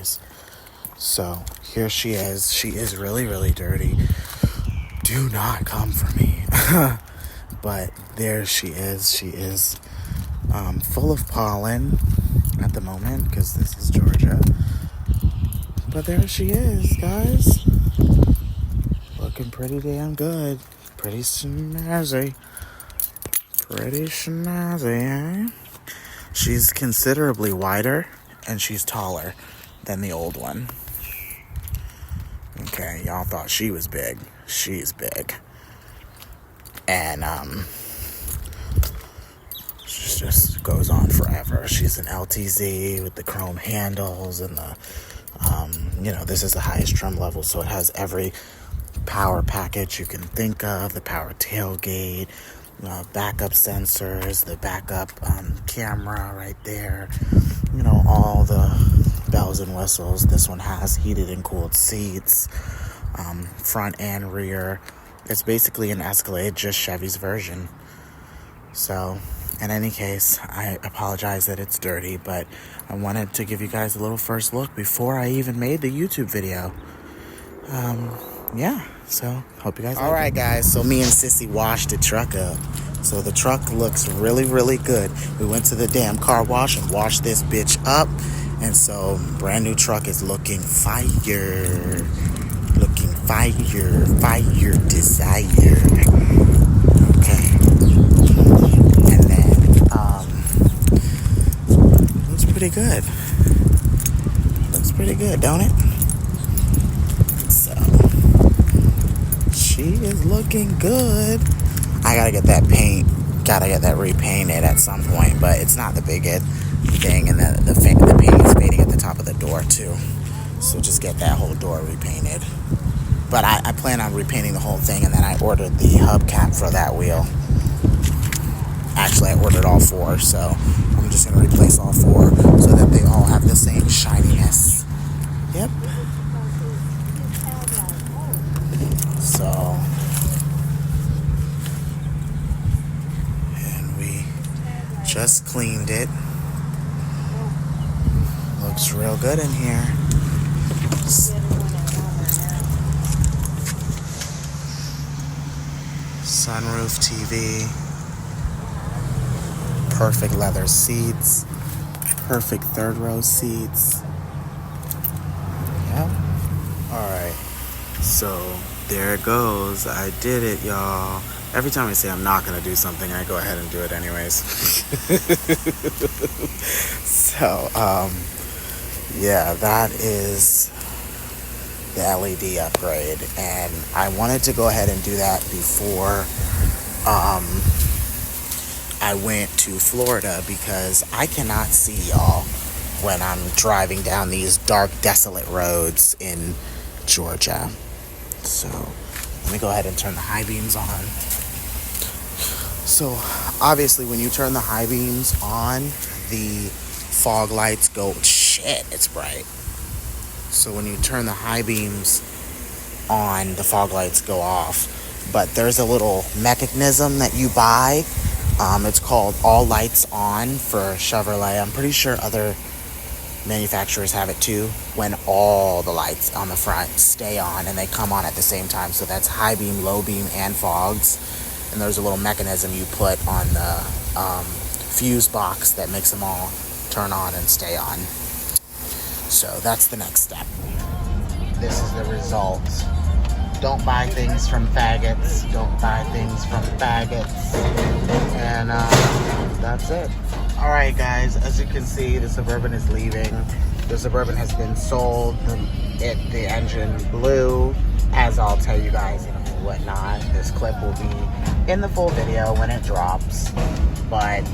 guys. So here she is. She is really, really dirty. Do not come for me. But there she is. She is full of pollen at the moment because this is Georgia. But there she is, guys. Looking pretty damn good. Pretty snazzy. Pretty snazzy, eh? She's considerably wider and she's taller than the old one. Okay, y'all thought she was big. She's big. And she just goes on forever. She's an LTZ with the chrome handles and the this is the highest trim level, so it has every power package you can think of, the power tailgate, backup sensors, the backup camera right there, all the bells and whistles. This one has heated and cooled seats, front and rear. It's basically an Escalade, just Chevy's version. So in any case, I apologize that it's dirty, but I wanted to give you guys a little first look before I even made the YouTube video. Yeah, so hope you guys like it. All right, guys, so me and Sissy washed the truck up. So the truck looks really, really good. We went to the damn car wash and washed this bitch up. And so brand new truck is looking fire. Looking fire. Fire desire. Okay. And then, looks pretty good. Looks pretty good, don't it? So, she is looking good. I gotta get that paint. Gotta get that repainted at some point, but it's not the biggest thing. And the paint is fading at the top of the door too. So just get that whole door repainted. But I plan on repainting the whole thing, and then I ordered the hubcap for that wheel. Actually, I ordered all four, so I'm just gonna replace all four so that they all have the same shininess. Yep. So, and we just cleaned it. Looks real good in here. Sunroof TV. Perfect leather seats. Perfect third row seats. Yep. Alright. So, there it goes. I did it, y'all. Every time I say I'm not going to do something, I go ahead and do it anyways. So, yeah, that is the LED upgrade. And I wanted to go ahead and do that before I went to Florida, because I cannot see y'all when I'm driving down these dark, desolate roads in Georgia. So let me go ahead and turn the high beams on. So obviously when you turn the high beams on, the fog lights go, shit, it's bright. So when you turn the high beams on, the fog lights go off. But there's a little mechanism that you buy. It's called All Lights On for Chevrolet. I'm pretty sure other manufacturers have it too, when all the lights on the front stay on and they come on at the same time. So that's high beam, low beam, and fogs. And there's a little mechanism you put on the fuse box that makes them all turn on and stay on. So that's the next step. This is the result. Don't buy things from faggots. Don't buy things from faggots. And that's it. Alright guys, as you can see, the Suburban is leaving. The Suburban has been sold. The engine blew, as I'll tell you guys and whatnot. This clip will be in the full video when it drops. But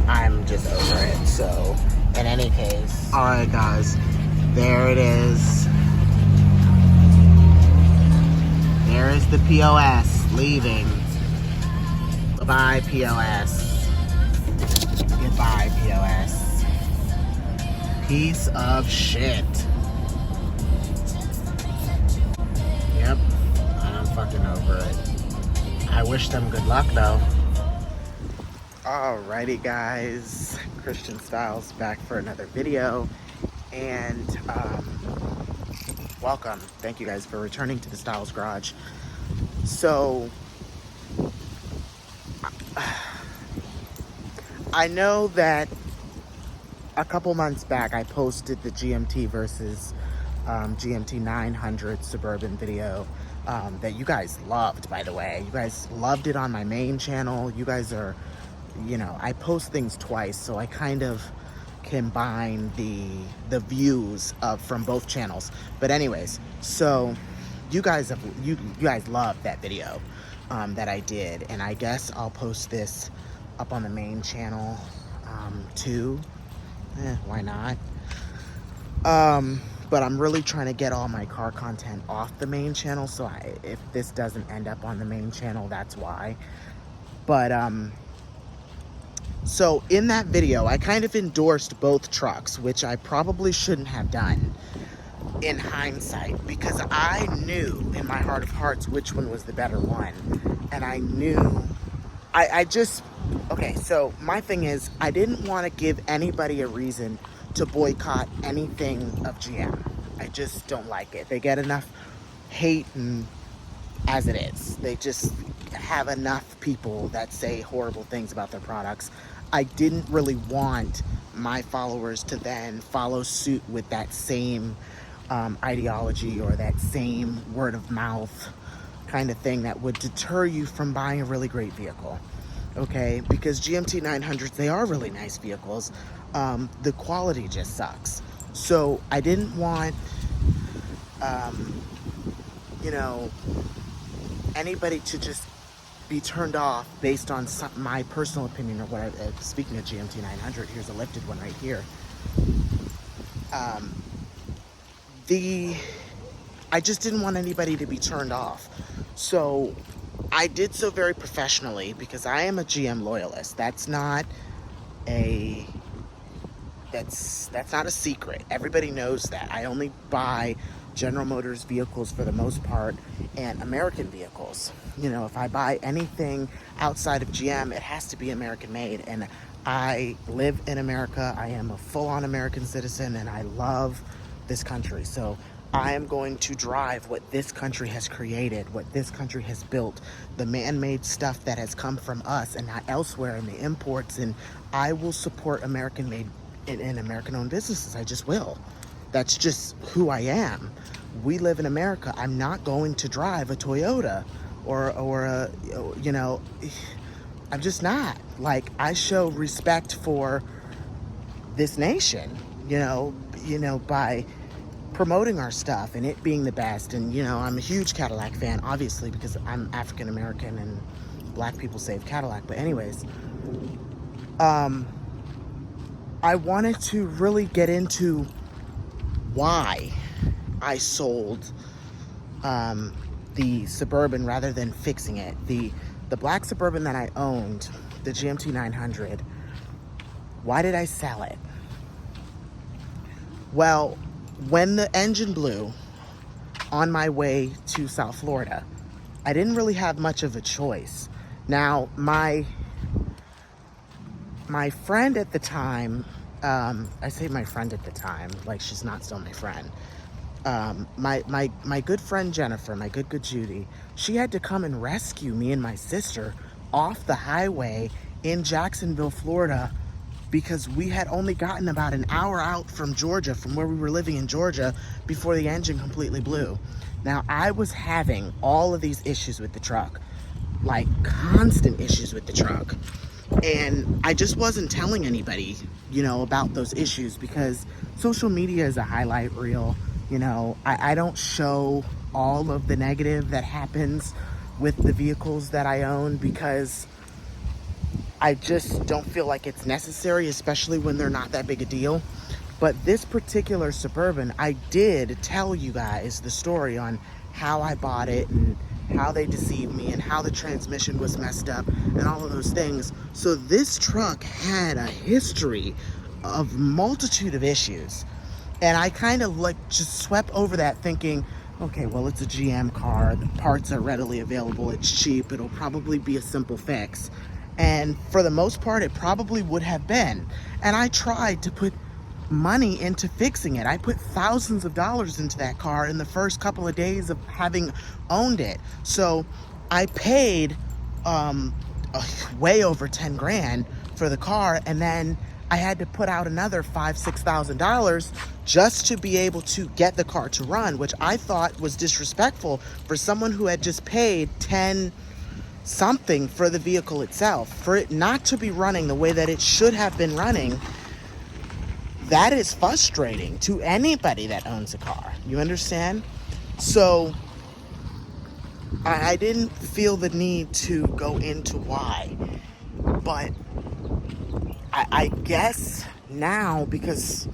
I'm just over it. So in any case, alright guys, there it is. There is the POS leaving. Bye-bye, POS. Goodbye, POS. Piece of shit. Yep, I'm fucking over it. I wish them good luck, though. Alrighty, guys. Christian Styles back for another video. And welcome. Thank you guys for returning to the Styles Garage. So I know that a couple months back I posted the GMT versus GMT900 Suburban video that you guys loved, by the way. You guys loved it on my main channel. You guys are, you know, I post things twice, so I kind of combine the views from both channels. But anyways, so you guys loved that video that I did, and I guess I'll post this up on the main channel too. Why not? But I'm really trying to get all my car content off the main channel, so if this doesn't end up on the main channel, that's why. But so in that video, I kind of endorsed both trucks, which I probably shouldn't have done in hindsight, because I knew in my heart of hearts which one was the better one. And I knew, okay, so my thing is, I didn't want to give anybody a reason to boycott anything of GM. I just don't like it. They get enough hate, and as it is, they just have enough people that say horrible things about their products. I didn't really want my followers to then follow suit with that same ideology or that same word of mouth kind of thing that would deter you from buying a really great vehicle. Okay, because GMT 900s, they are really nice vehicles. The quality just sucks. So I didn't want, you know, anybody to just be turned off based on my personal opinion or whatever. Speaking of GMT 900, here's a lifted one right here. I just didn't want anybody to be turned off. So I did so very professionally, because I am a GM loyalist. That's not a secret. Everybody knows that. I only buy General Motors vehicles for the most part, and American vehicles. You know, if I buy anything outside of GM, it has to be American made. And I live in America. I am a full-on American citizen, and I love this country. So I am going to drive what this country has created, what this country has built, the man-made stuff that has come from us and not elsewhere, in the imports. And I will support American-made and American-owned businesses. I just will. That's just who I am. We live in America. I'm not going to drive a Toyota or a, you know, I'm just not. Like, I show respect for this nation, you know, by promoting our stuff and it being the best. And, you know, I'm a huge Cadillac fan, obviously, because I'm African American and black people save Cadillac. But anyways, I wanted to really get into why I sold the Suburban rather than fixing it. The black Suburban that I owned, the GMT 900, why did I sell it? Well, when the engine blew on my way to South Florida, I didn't really have much of a choice. Now, my friend at the time, I say my friend at the time, like she's not still my friend. My good friend Jennifer, my good Judy, she had to come and rescue me and my sister off the highway in Jacksonville, Florida, because we had only gotten about an hour out from Georgia, from where we were living in Georgia, before the engine completely blew. Now, I was having all of these issues with the truck, like constant issues with the truck. And I just wasn't telling anybody, you know, about those issues, because social media is a highlight reel. You know, I don't show all of the negative that happens with the vehicles that I own, because I just don't feel like it's necessary, especially when they're not that big a deal. But this particular Suburban, I did tell you guys the story on how I bought it and how they deceived me and how the transmission was messed up and all of those things. So this truck had a history of multitude of issues. And I kind of like just swept over that, thinking, okay, well, it's a GM car. The parts are readily available. It's cheap. It'll probably be a simple fix. And for the most part, it probably would have been. And I tried to put money into fixing it. I put thousands of dollars into that car in the first couple of days of having owned it. So I paid way over 10 grand for the car, and then I had to put out another $5,000-$6,000 just to be able to get the car to run, which I thought was disrespectful for someone who had just paid 10 something for the vehicle itself. For it not to be running the way that it should have been running, that is frustrating to anybody that owns a car. You understand? So I didn't feel the need to go into why, but I guess now, because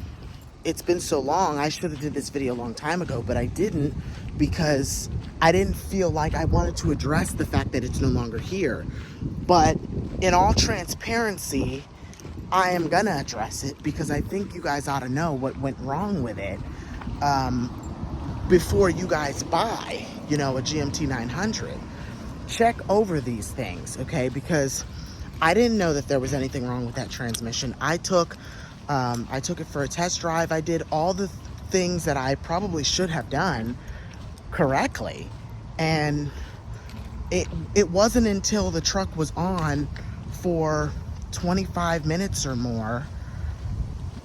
it's been so long, I should have did this video a long time ago, but I didn't, because I didn't feel like I wanted to address the fact that it's no longer here. But in all transparency, I am gonna address it, because I think you guys ought to know what went wrong with it before you guys buy, a GMT 900. Check over these things, okay? Because I didn't know that there was anything wrong with that transmission. I took it for a test drive. I did all the things that I probably should have done correctly, and it wasn't until the truck was on for 25 minutes or more,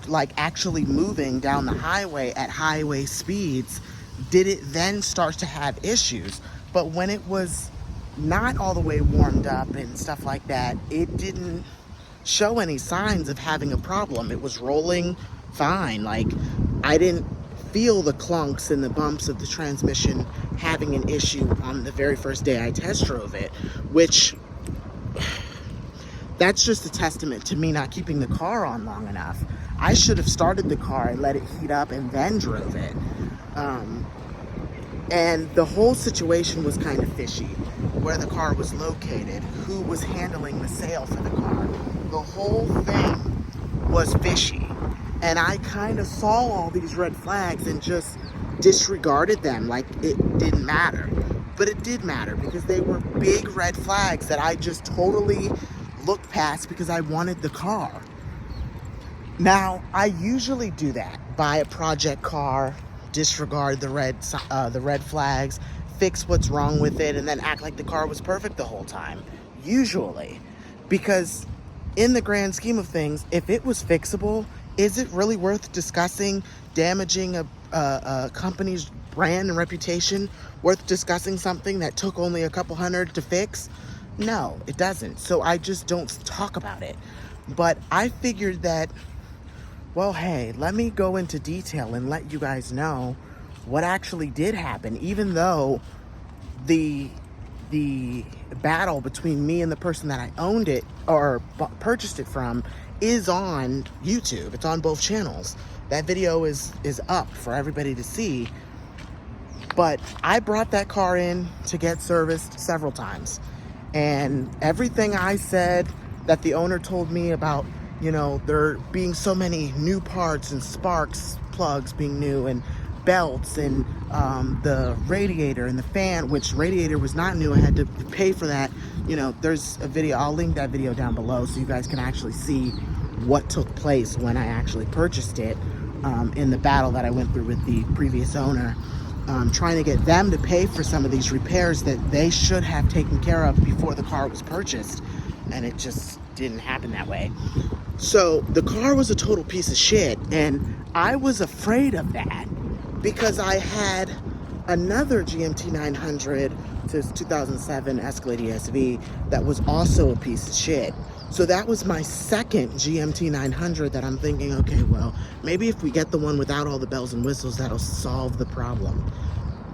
like actually moving down the highway at highway speeds, did it then start to have issues. But when it was not all the way warmed up and stuff like that, it didn't show any signs of having a problem. It was rolling fine. Like, I didn't feel the clunks and the bumps of the transmission having an issue on the very first day I test drove it, which, that's just a testament to me not keeping the car on long enough. I should have started the car and let it heat up and then drove it. And the whole situation was kind of fishy. Where the car was located, who was handling the sale for the car. The whole thing was fishy. And I kind of saw all these red flags and just disregarded them like it didn't matter. But it did matter, because they were big red flags that I just totally looked past because I wanted the car. Now, I usually do that. Buy a project car, disregard the red flags, fix what's wrong with it, and then act like the car was perfect the whole time. Usually. Because in the grand scheme of things, if it was fixable, is it really worth discussing damaging a company's brand and reputation? Worth discussing something that took only a couple hundred to fix? No, it doesn't. So I just don't talk about it. But I figured that, well, hey, let me go into detail and let you guys know what actually did happen, even though the battle between me and the person that I owned it or purchased it from is on YouTube. It's on both channels. That video is up for everybody to see. But I brought that car in to get serviced several times, and everything I said that the owner told me about, there being so many new parts and sparks plugs being new, and belts, and the radiator and the fan, which radiator was not new. I had to pay for that. There's a video, I'll link that video down below so you guys can actually see what took place when I actually purchased it, in the battle that I went through with the previous owner, trying to get them to pay for some of these repairs that they should have taken care of before the car was purchased, and it just didn't happen that way. So the car was a total piece of shit, and I was afraid of that because I had another GMT 900, this 2007 Escalade ESV, that was also a piece of shit. So that was my second GMT 900 that I'm thinking, okay, well, maybe if we get the one without all the bells and whistles, that'll solve the problem.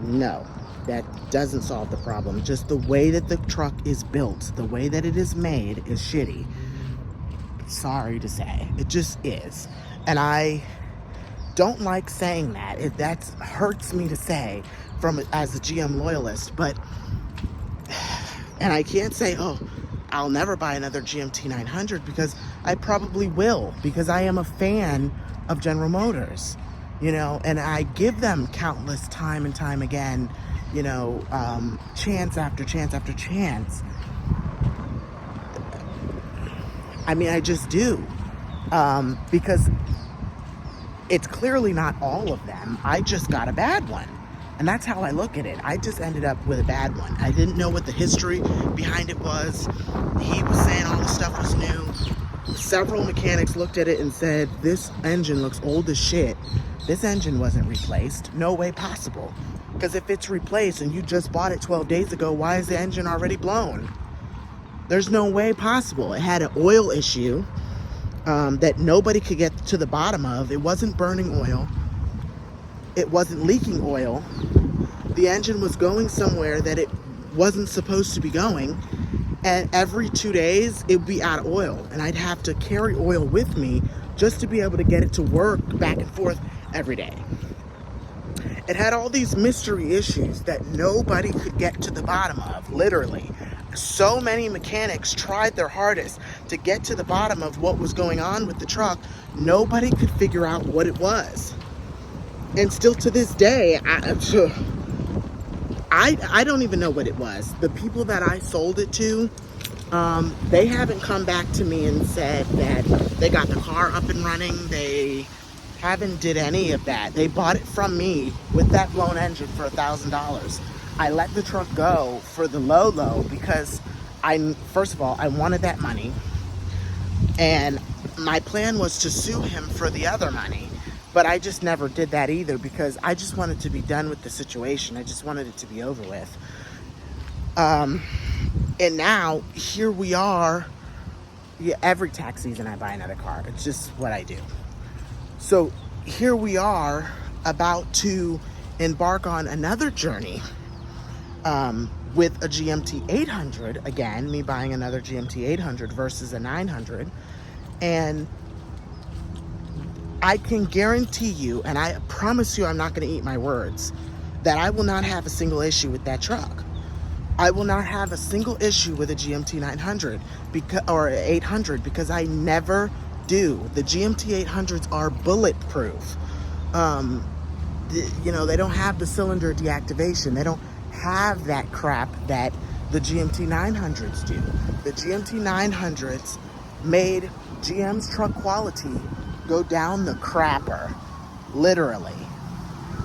No, that doesn't solve the problem. Just the way that the truck is built, the way that it is made is shitty. Sorry to say, it just is. And I don't like saying that. That hurts me to say as a GM loyalist, but, and I can't say, oh, I'll never buy another GMT 900, because I probably will, because I am a fan of General Motors, and I give them countless time and time again, chance after chance after chance. I mean, I just do, because it's clearly not all of them. I just got a bad one. And that's how I look at it. I just ended up with a bad one. I didn't know what the history behind it was. He was saying all the stuff was new. Several mechanics looked at it and said, this engine looks old as shit. This engine wasn't replaced. No way possible. Because if it's replaced and you just bought it 12 days ago, why is the engine already blown? There's no way possible. It had an oil issue that nobody could get to the bottom of. It wasn't burning oil. It wasn't leaking oil. The engine was going somewhere that it wasn't supposed to be going. And every 2 days, it would be out of oil. And I'd have to carry oil with me just to be able to get it to work back and forth every day. It had all these mystery issues that nobody could get to the bottom of, literally. So many mechanics tried their hardest to get to the bottom of what was going on with the truck. Nobody could figure out what it was. And still to this day, I don't even know what it was. The people that I sold it to, they haven't come back to me and said that they got the car up and running. They haven't did any of that. They bought it from me with that blown engine for $1,000. I let the truck go for the low because first of all, I wanted that money. And my plan was to sue him for the other money. But I just never did that either because I just wanted to be done with the situation. I just wanted it to be over with. And now, here we are. Yeah, every tax season I buy another car. It's just what I do. So here we are about to embark on another journey with a GMT 800. Again, me buying another GMT 800 versus a 900. And I can guarantee you, and I promise you I'm not going to eat my words, that I will not have a single issue with that truck. I will not have a single issue with a GMT 900 or 800 because I never do. The GMT 800s are bulletproof. They don't have the cylinder deactivation. They don't have that crap that the GMT 900s do. The GMT 900s made GM's truck quality go down the crapper, literally.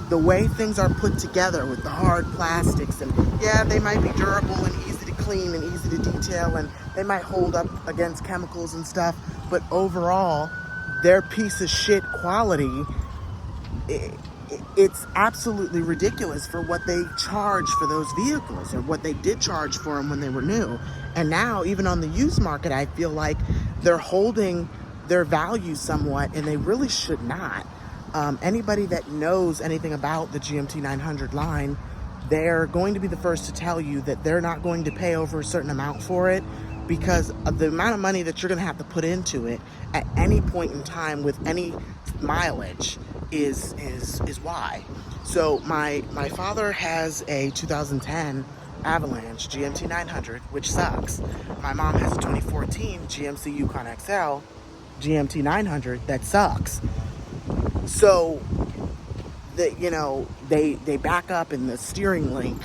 The way things are put together with the hard plastics, and yeah, they might be durable and easy to clean and easy to detail, and they might hold up against chemicals and stuff, but overall, their piece of shit quality, it's absolutely ridiculous for what they charge for those vehicles, or what they did charge for them when they were new. And now, even on the used market, I feel like they're holding their value somewhat, and they really should not. Anybody that knows anything about the GMT 900 line, they're going to be the first to tell you that they're not going to pay over a certain amount for it because of the amount of money that you're going to have to put into it at any point in time with any mileage is why. So my father has a 2010 Avalanche GMT 900, which sucks. My mom has a 2014 GMC Yukon XL GMT 900 that sucks. So they back up and the steering link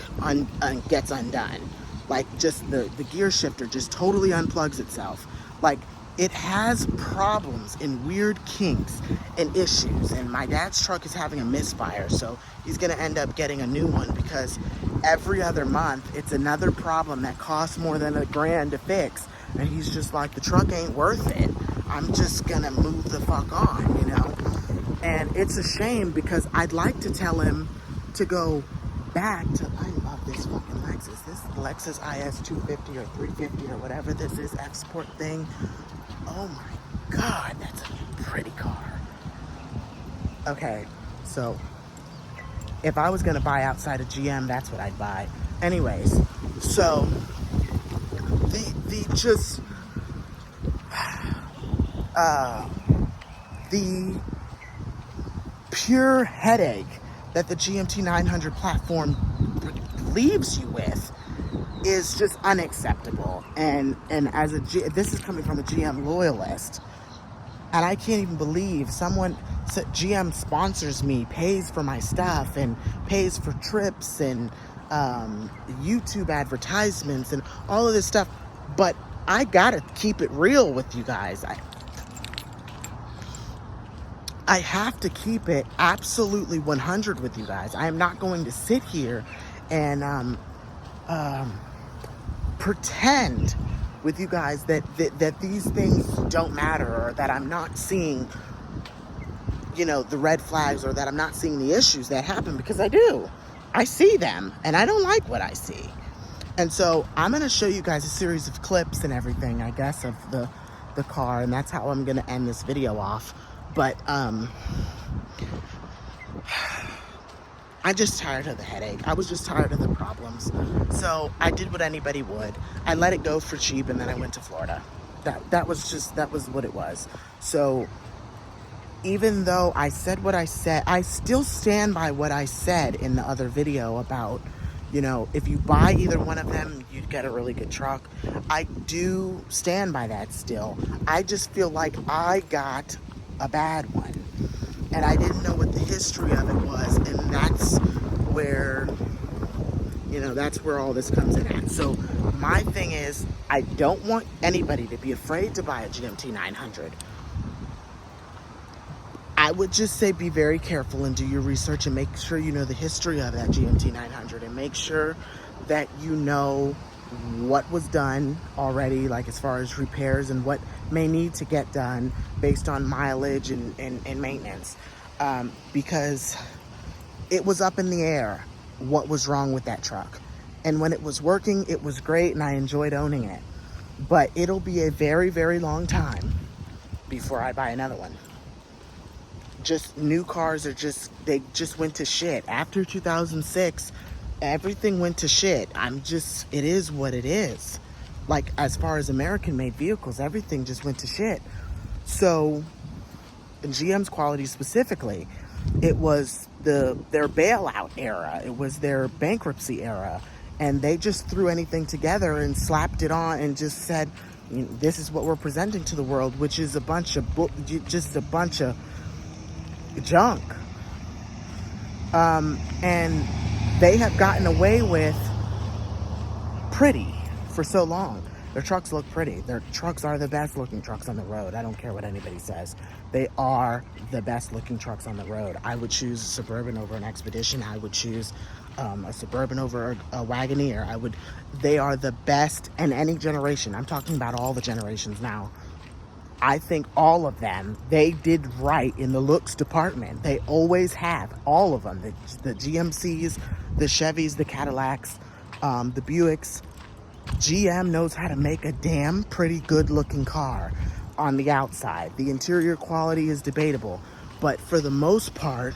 gets undone. Like, just the gear shifter just totally unplugs itself. Like, it has problems and weird kinks and issues. And my dad's truck is having a misfire, so he's gonna end up getting a new one because every other month it's another problem that costs more than $1,000 to fix. And he's just like, the truck ain't worth it. I'm just gonna move the fuck on, And it's a shame because I'd like to tell him to go back to, I love this fucking Lexus. This Lexus IS 250 or 350 or whatever this is, F-Sport thing. Oh my God, that's a pretty car. Okay, so if I was gonna buy outside of GM, that's what I'd buy. Anyways, so the pure headache that the GMT 900 platform leaves you with is just unacceptable. And this is coming from a GM loyalist, and I can't even believe GM sponsors me, pays for my stuff, and pays for trips and YouTube advertisements and all of this stuff. But I gotta keep it real with you guys. I have to keep it absolutely 100 with you guys. I am not going to sit here and pretend with you guys that these things don't matter, or that I'm not seeing, you know, the red flags, or that I'm not seeing the issues that happen, because I do. I see them, and I don't like what I see. And so I'm going to show you guys a series of clips and everything, I guess, of the car, and that's how I'm going to end this video off. But I'm just tired of the headache. I was just tired of the problems. So I did what anybody would. I let it go for cheap, and then I went to Florida. That was what it was. So even though I said what I said, I still stand by what I said in the other video about, you know, if you buy either one of them, you'd get a really good truck. I do stand by that still. I just feel like I got a bad one, and I didn't know what the history of it was, and that's where, you know, that's where all this comes in at. So my thing is, I don't want anybody to be afraid to buy a GMT 900. I would just say be very careful and do your research, and make sure you know the history of that GMT 900, and make sure that you know what was done already, like as far as repairs and what may need to get done based on mileage and maintenance, because it was up in the air what was wrong with that truck. And when it was working, it was great, and I enjoyed owning it. But it'll be a very, very long time before I buy another one. Just new cars they just went to shit. After 2006, everything went to shit. It is what it is. Like, as far as American-made vehicles, everything just went to shit. So, in GM's quality specifically, it was their bailout era. It was their bankruptcy era. And they just threw anything together and slapped it on and just said, this is what we're presenting to the world, which is a bunch of junk. And they have gotten away with pretty for so long. Their trucks look pretty. Their trucks are the best looking trucks on the road. I don't care what anybody says. They are the best looking trucks on the road. I would choose a Suburban over an Expedition. I would choose a Suburban over a Wagoneer. They are the best in any generation. I'm talking about all the generations now. I think all of them, they did right in the looks department. They always have, all of them. The GMCs, the Chevys, the Cadillacs, the Buicks. GM knows how to make a damn pretty good looking car on the outside. The interior quality is debatable, but for the most part,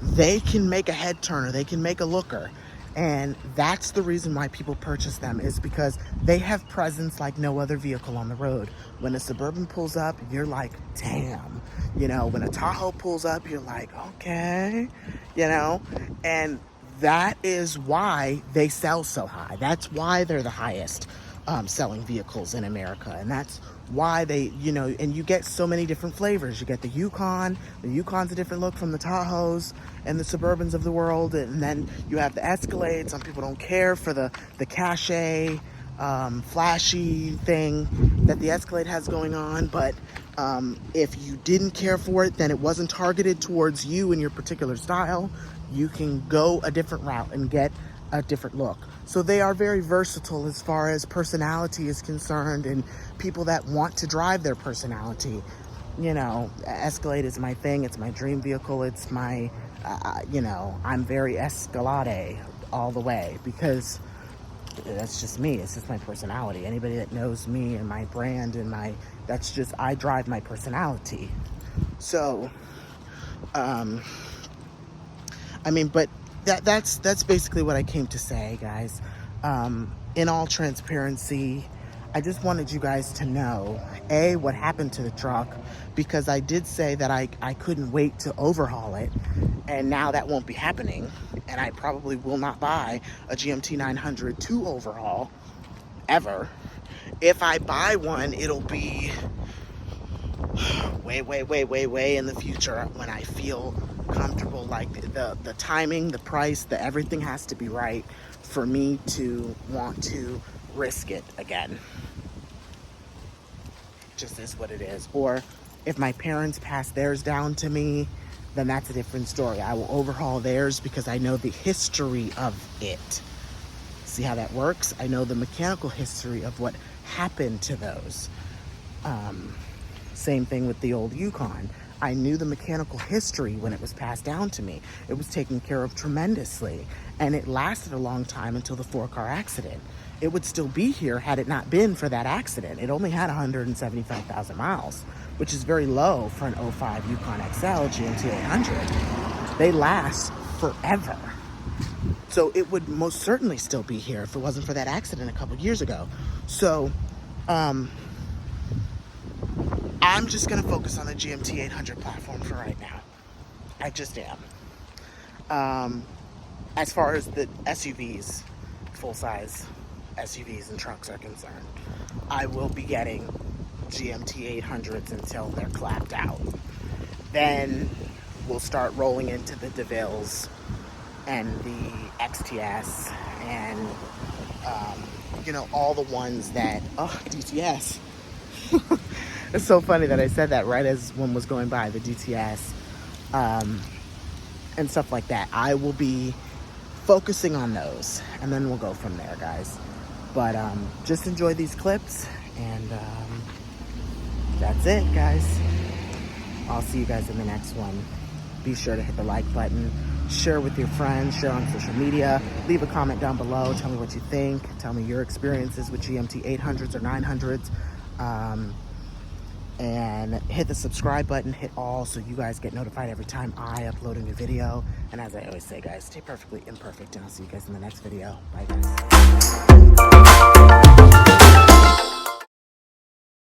they can make a head turner. They can make a looker. And that's the reason why people purchase them, is because they have presence like no other vehicle on the road. When a Suburban pulls up, you're like, damn. You know, when a Tahoe pulls up, you're like, okay. You know, and that is why they sell so high. That's why they're the highest selling vehicles in America. And that's why they, you know, and you get so many different flavors. You get the Yukon. The Yukon's a different look from the Tahoes and the Suburbans of the world. And then you have the Escalade. Some people don't care for the cachet, flashy thing that the Escalade has going on. But if you didn't care for it, then it wasn't targeted towards you and your particular style. You can go a different route and get a different look. So they are very versatile as far as personality is concerned, and people that want to drive their personality. You know, Escalade is my thing. It's my dream vehicle. It's my, you know, I'm very Escalade all the way, because that's just me. It's just my personality. Anybody that knows me and my brand and that's just, I drive my personality. So, I mean, but that's basically what I came to say, guys. In all transparency, I just wanted you guys to know, A, what happened to the truck, because I did say that I couldn't wait to overhaul it, and now that won't be happening, and I probably will not buy a GMT 900 to overhaul, ever. If I buy one, it'll be way in the future, when I feel comfortable. Like the timing, the price, the everything has to be right for me to want to risk it again. Just is what it is. Or If my parents pass theirs down to me, then that's a different story. I will overhaul theirs because I know the history of it. See how that works? I know the mechanical history of what happened to those. Same thing with the old Yukon. I knew the mechanical history when it was passed down to me. It was taken care of tremendously, and it lasted a long time until the 4-car accident. It would still be here had it not been for that accident. It only had 175,000 miles, which is very low for an 05 Yukon XL GMT900. They last forever. So it would most certainly still be here if it wasn't for that accident a couple years ago. So I'm just going to focus on the GMT900 platform for right now. I just am. As far as the SUVs, full-size SUVs and trucks are concerned, I will be getting GMT900s until they're clapped out. Then we'll start rolling into the DeVilles and the XTS and, all the ones that, DTS. It's so funny that I said that right as one was going by, the DTS, and stuff like that. I will be focusing on those, and then we'll go from there, guys. But just enjoy these clips, and that's it, guys. I'll see you guys in the next one. Be sure to hit the like button, share with your friends, share on social media, leave a comment down below, tell me what you think, tell me your experiences with GMT900s or 900s, and hit the subscribe button, hit all, so you guys get notified every time I upload a new video. And as I always say, guys, stay perfectly imperfect, and I'll see you guys in the next video. Bye, guys.